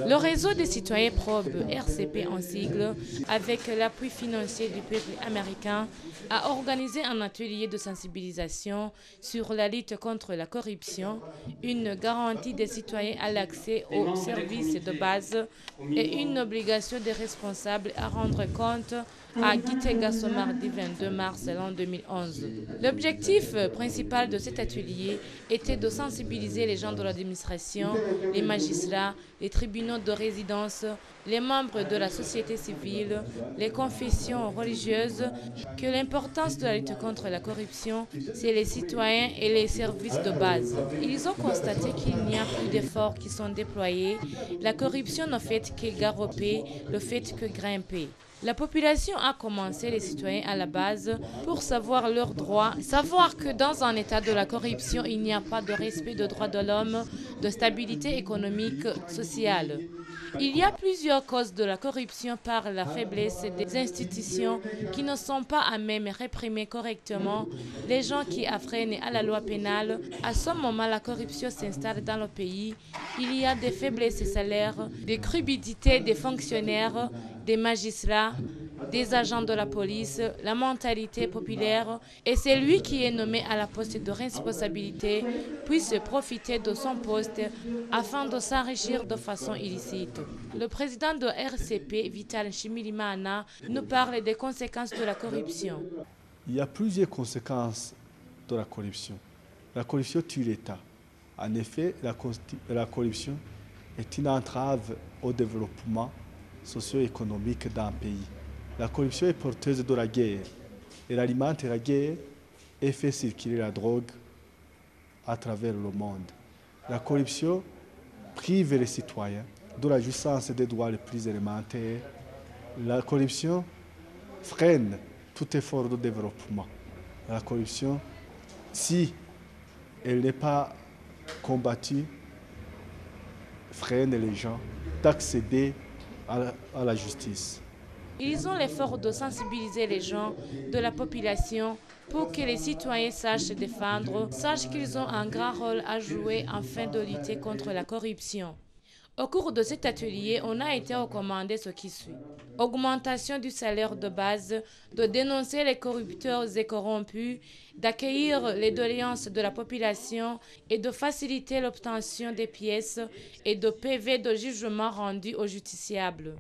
Le réseau des citoyens probes, RCP en sigle, avec l'appui financier du peuple américain, a organisé un atelier de sensibilisation sur la lutte contre la corruption, une garantie des citoyens à l'accès aux services de base et une obligation des responsables à rendre compte à Gitega ce mardi 22 mars l'an 2011. L'objectif principal de cet atelier était de sensibiliser les gens de l'administration, les magistrats, les tribunaux de résidence, les membres de la société civile, les confessions religieuses, que l'importance de la lutte contre la corruption, c'est les citoyens et les services de base. Ils ont constaté qu'il n'y a plus d'efforts qui sont déployés. La corruption ne fait que garoper, ne fait que grimper. La population a commencé, les citoyens à la base, pour savoir leurs droits, savoir que dans un état de la corruption, il n'y a pas de respect des droits de l'homme, de stabilité économique, sociale. Il y a plusieurs causes de la corruption par la faiblesse des institutions qui ne sont pas à même réprimer correctement les gens qui affreinent à la loi pénale. À ce moment, la corruption s'installe dans le pays. Il y a des faiblesses salaires, des crudités des fonctionnaires, des magistrats, des agents de la police, la mentalité populaire, et c'est lui qui est nommé à la poste de responsabilité puisse profiter de son poste afin de s'enrichir de façon illicite. Le président de RCP, Vital Nshimirimana, nous parle des conséquences de la corruption. Il y a plusieurs conséquences de la corruption. La corruption tue l'État. En effet, la corruption est une entrave au développement socio-économique d'un pays. La corruption est porteuse de la guerre. Elle alimente la guerre et fait circuler la drogue à travers le monde. La corruption prive les citoyens de la jouissance des droits les plus élémentaires. La corruption freine tout effort de développement. La corruption, si elle n'est pas combattue, freine les gens d'accéder à la justice. Ils ont l'effort de sensibiliser les gens de la population pour que les citoyens sachent se défendre, sachent qu'ils ont un grand rôle à jouer afin de lutter contre la corruption. Au cours de cet atelier, on a été recommandé ce qui suit. Augmentation du salaire de base, de dénoncer les corrupteurs et corrompus, d'accueillir les doléances de la population et de faciliter l'obtention des pièces et de PV de jugement rendus aux justiciables.